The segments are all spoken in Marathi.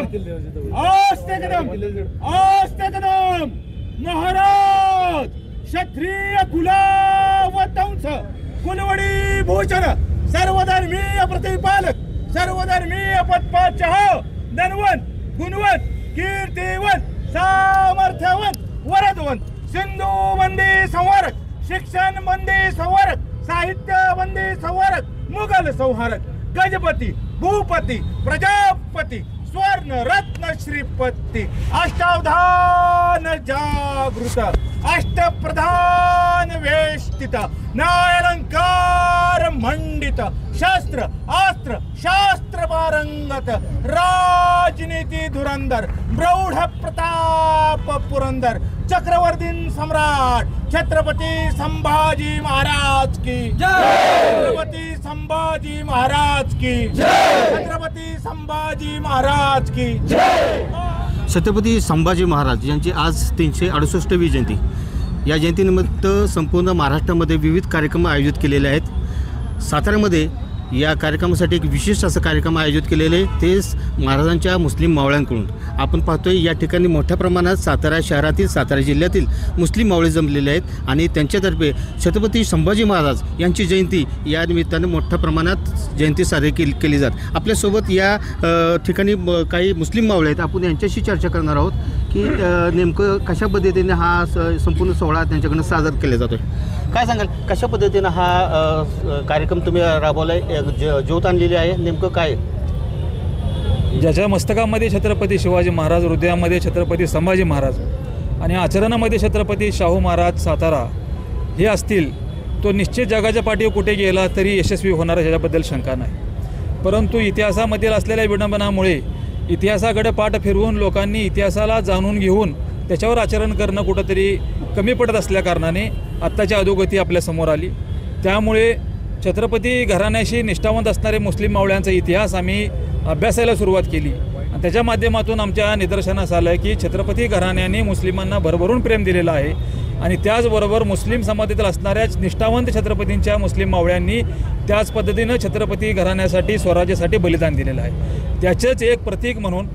आस्ते कदम महाराज क्षत्रिय कुलावतंस कुलवडी भूषण सर्वधर्मीय प्रतिपालक सर्वधर्मीय पदपाचह धनवंत गुणवंत कीर्तिवंत सामर्थ्यवंत वरदवंत सिंधू बंदी संवारक शिक्षण बंदी संवारक साहित्य बंदी संवारक मुघल संहारक गजपती भूपती प्रजापती स्वर्ण रत्न श्रीपती अष्टावधान जागृत अष्टप्रधान वेष्टित न्यायालंकार मंडित शास्त्र अस्त्र शास्त्र पारंगत राजनीती धुरंधर प्रौढ प्रताप पुरंदर चक्रवर्ती सम्राट छत्रपती संभाजी महाराज की छत्रपती संभाजी महाराज की छत्रपती संभाजी महाराज की छत्रपती संभाजी महाराज यांची आज 368वी जयंती। या जयंतीनिमित्त संपूर्ण महाराष्ट्रामध्ये विविध कार्यक्रम आयोजित केलेले आहेत। साताऱ्यामध्ये या कार्यक्रमासाठी एक विशेष असं कार्यक्रम आयोजित केलेले ते महाराजांच्या मुस्लिम मावळ्यांकडून आपण पाहतोय। या ठिकाणी मोठ्या प्रमाणात सातारा शहरातील सातारा जिल्ह्यातील मुस्लिम मावळे जमलेले आहेत आणि त्यांच्यातर्फे छत्रपती संभाजी महाराज यांची जयंती या निमित्तानं मोठ्या प्रमाणात जयंती साजरी केली जात। आपल्यासोबत या ठिकाणी काही मुस्लिम मावळे आहेत, आपण यांच्याशी चर्चा करणार आहोत की नेमकं कशा पद्धतीने हा संपूर्ण सोहळा त्यांच्याकडून साजरा केला जातो। काय सांगाल, कशा पद्धतीनं हा कार्यक्रम तुम्ही राबवला आहे, ज्योत आणलेली आहे, नेमकं काय? ज्याच्या मस्तकामध्ये छत्रपती शिवाजी महाराज, हृदयामध्ये छत्रपती संभाजी महाराज आणि आचरणामध्ये छत्रपती शाहू महाराज सातारा हे असतील, तो निश्चित जगाच्या पाठीवर कुठे गेला तरी यशस्वी होणार ह्याच्याबद्दल शंका नाही। परंतु इतिहासामधील असलेल्या विडंबनामुळे इतिहासाकडे पाठ फिरवून लोकांनी इतिहासाला जाणून घेऊन त्याच्यावर आचरण करणं कुठंतरी कमी पडत असल्याकारणाने आत्ताची अधोगती आपल्यासमोर आली। त्यामुळे छत्रपती घराण्याशी निष्ठावंत असणारे मुस्लिम मावळ्यांचा इतिहास आम्ही अभ्यासायला सुरुवात केली आणि त्याच्या माध्यमातून आमच्या निदर्शनास आलं की छत्रपती घराण्याने मुस्लिमांना भरभरून प्रेम दिलेलं आहे आणि त्याचबरोबर मुस्लिम समाजातील असणाऱ्या निष्ठावंत छत्रपतींच्या मुस्लिम मावळ्यांनी त्याच पद्धतीनं छत्रपती घराण्यासाठी स्वराज्यासाठी बलिदान दिलेलं आहे। त्याचंच एक प्रतीक म्हणून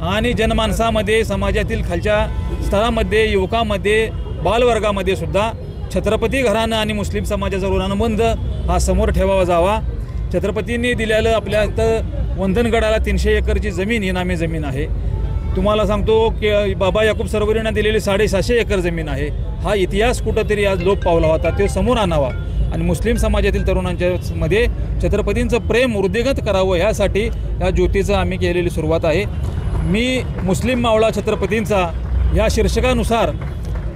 आणि जनमानसामध्ये समाजातील खालच्या स्तरामध्ये युवकांमध्ये बालवर्गामध्ये सुद्धा छत्रपती घराणं आणि मुस्लिम समाजाचा ऋणानुबंध हा समोर ठेवावा जावा। छत्रपतींनी दिलेलं आपल्या वंदनगडाला 300 एकरची जमीन इनामी जमीन आहे। तुम्हाला सांगतो की बाबा याकूब सरवरींना दिलेली 750 एकर जमीन आहे। हा इतिहास कुठंतरी आज लोप पावला होता, तो समोर आणावा आणि मुस्लिम समाजातील तरुणांच्या मध्ये छत्रपतींचं प्रेम वृद्धिंगत करावं यासाठी या ज्योतीचं आम्ही केलेली सुरुवात आहे। मी मुस्लिम मावळा छत्रपतींचा या शीर्षकानुसार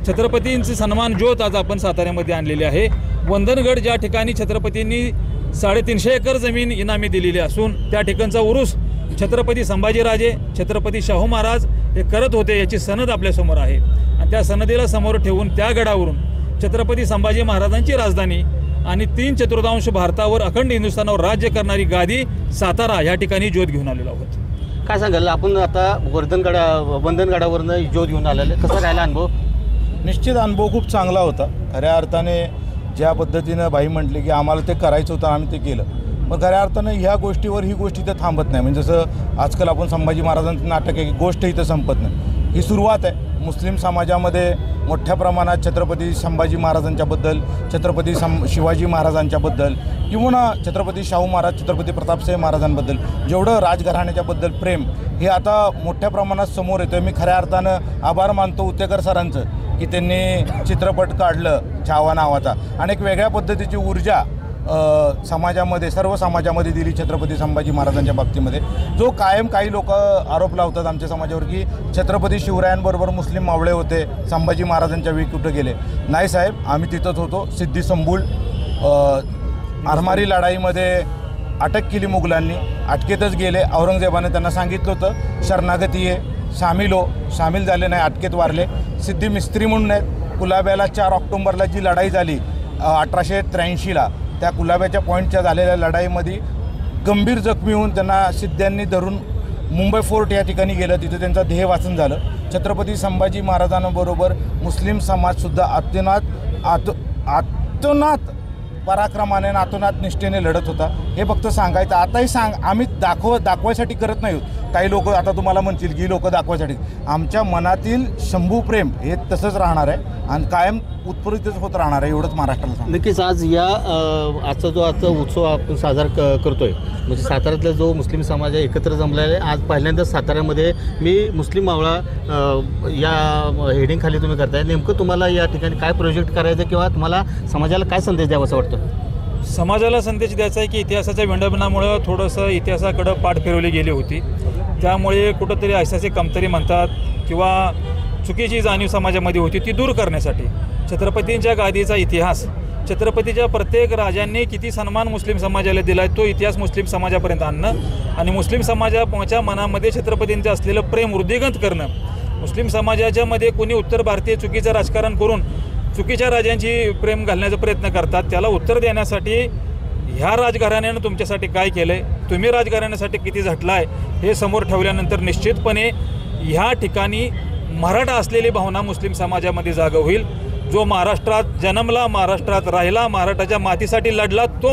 छत्रपतींचे सन्मान ज्योत आज आपण साताऱ्यामध्ये आणलेली आहे। वंदनगड ज्या ठिकाणी छत्रपतींनी 350 एकर जमीन इनामी दिलेली असून त्या ठिकाणचा उरूस छत्रपती संभाजीराजे छत्रपती शाहू महाराज हे करत होते याची सनद आपल्यासमोर आहे आणि त्या सनदीला समोर ठेवून त्या गडावरून छत्रपती संभाजी महाराजांची राजधानी आणि 3/4 भारतावर अखंड हिंदुस्थानावर राज्य करणारी गादी सातारा या ठिकाणी ज्योत घेऊन आलेलो आहोत। काय सांगाल, आपण आता वंदनगडावरनं ज्योत घेऊन आलेलं, कसा राहिला अनुभव? निश्चित अनुभव खूप चांगला होता। खऱ्या अर्थाने ज्या पद्धतीनं बाई म्हटले की आम्हाला ते करायचं होतं, आम्ही ते केलं। मग खऱ्या अर्थानं ह्या गोष्टीवर ही गोष्ट इथं थांबत नाही। म्हणजे जसं आजकाल आपण संभाजी महाराजांचं नाटक आहे की गोष्ट इथं संपत नाही, ही सुरुवात आहे। मुस्लिम समाजामध्ये मोठ्या प्रमाणात छत्रपती संभाजी महाराजांच्याबद्दल छत्रपती शिवाजी महाराजांच्याबद्दल किंवा छत्रपती शाहू महाराज छत्रपती प्रतापसिंह महाराजांबद्दल जेवढं राजघराण्याच्याबद्दल प्रेम हे आता मोठ्या प्रमाणात समोर येतं। मी खऱ्या अर्थानं आभार मानतो उत्तेकर सरांचं की त्यांनी चित्रपट काढलं छावा नावाचा आणि एक वेगळ्या पद्धतीची ऊर्जा समाजामध्ये सर्व समाजामध्ये दिली छत्रपती संभाजी महाराजांच्या बाबतीमध्ये। जो कायम काही लोक आरोप लावतात आमच्या समाजावर की छत्रपती शिवरायांबरोबर मुस्लिम मावळे होते, संभाजी महाराजांच्या वेळी कुठं गेले। नाही साहेब, आम्ही तिथंच होतो। सिद्धी संबूल आरमारी लढाईमध्ये अटक केली मुघलांनी, अटकेतच गेले। औरंगजेबाने त्यांना सांगितलं होतं शरणागती आहे, सामील झाले नाही, अटकेत वारले। सिद्धी मिस्त्री म्हणून आहेत, कुलाब्याला 4 ऑक्टोंबरला जी लढाई झाली 1883ला, त्या कुलाब्याच्या पॉईंटच्या झालेल्या लढाईमध्ये गंभीर जखमी होऊन त्यांना सिद्ध्यांनी धरून मुंबई फोर्ट या ठिकाणी गेलं, तिथे त्यांचं ध्येय वाचन झालं। छत्रपती संभाजी महाराजांबरोबर मुस्लिम समाजसुद्धा आतोनात पराक्रमाने नातोनात निष्ठेने लढत होता। हे फक्त सांगायचं, आताही आम्ही दाखवायसाठी करत नाही आहोत। काही लोक आता तुम्हाला म्हणतील की लोक दाखवायसाठी, आमच्या मनातील शंभू प्रेम हे तसंच राहणार आहे आणि कायम उत्प्रेरितच होत राहणार आहे, एवढंच महाराष्ट्राला सांगतो. नक्कीच आज आजचा जो उत्सव आपण साजरा करतोय, म्हणजे साताऱ्यातला जो मुस्लिम समाज आहे एकत्र जमलेला आहे. आज पहिल्यांदा साताऱ्यामध्ये मी मुस्लिम मावळा या हेडिंगखाली तुम्ही करताय. नेमकं तुम्हाला या ठिकाणी काय प्रोजेक्ट करायचं किंवा तुम्हाला समाजाला काय संदेश द्यावा असं वाटतं? समाजाला संदेश द्यायचा आहे की इतिहासाच्या विडंबनामुळं थोडंसं इतिहासाकडं पाठ फिरवली गेली होती, त्यामुळे कुठंतरी ऐतिहासिक कमतरी म्हणतात किंवा चुकीची जाणीव समाजामध्ये होती ती दूर करण्यासाठी छत्रपतींच्या गादीचा इतिहास, छत्रपतीच्या प्रत्येक राजांनी किती सन्मान मुस्लिम समाजाला दिला आहे तो इतिहास मुस्लिम समाजापर्यंत आणणं आणि मुस्लिम समाजाच्या मनामध्ये छत्रपतींचं असलेलं प्रेम वृद्धिंगत करणं. मुस्लिम समाजाच्या मध्ये कोणी उत्तर भारतीय चुकीचं राजकारण करून चुकीच्या राजांची प्रेम घालण्याचा प्रयत्न करतात, त्याला उत्तर देण्यासाठी ह्या राजघराण्यानं तुमच्यासाठी काय केलं आहे, तुम्ही राजघराण्यासाठी किती झटला आहे हे समोर ठेवल्यानंतर निश्चितपणे ह्या ठिकाणी मराठा असलेली भावना मुस्लिम समाजामध्ये जागा होईल. जो महाराष्ट्रात जन्मला, महाराष्ट्रात राहिला, मराठाच्या मातीसाठी लढला तो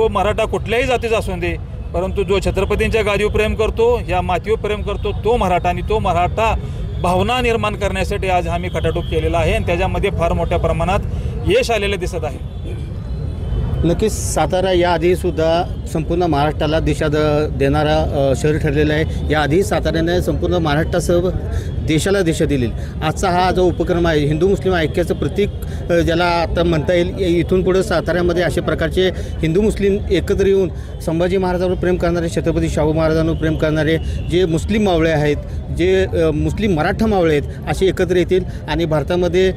मराठा कुठल्याही जातीचा असून दे, परंतु जो छत्रपतींच्या गादीवर प्रेम करतो, या मातीवर प्रेम करतो तो मराठा, आणि तो मराठा भावना निर्माण करण्यासाठी आज आम्ही खटाटोप केलेला आहे आणि त्याच्यामध्ये फार मोठ्या प्रमाणात यश आलेलं दिसत आहे. नक्कीच सातारा याआधीसुद्धा संपूर्ण महाराष्ट्राला दिशा देणारा शहर ठरलेलं आहे. याआधी साताऱ्याने संपूर्ण महाराष्ट्रासह देशाला दिशा दिली. आजचा हा जो उपक्रम आहे हिंदू मुस्लिम ऐक्याचं प्रतीक ज्याला आता म्हणता येईल. इथून पुढे साताऱ्यामध्ये अशा प्रकारचे हिंदू मुस्लिम एकत्र येऊन संभाजी महाराजांवर प्रेम करणारे, छत्रपती शाहू महाराजांवर प्रेम करणारे जे मुस्लिम मावळे आहेत, जे मुस्लिम मराठा मावळे आहेत असे एकत्र येतील आणि भारतामध्ये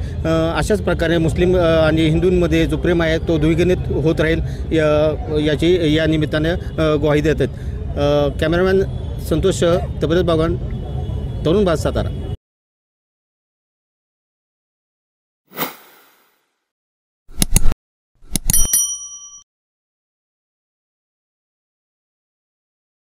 अशाच प्रकारे मुस्लिम आणि हिंदूंमध्ये जो प्रेम आहे तो द्विगुणित होत राहील याची या निमित्ताने ग्वाही देतात. कॅमेरामॅन संतोष तबरेज बागवान, तरुण भारत, सातारा.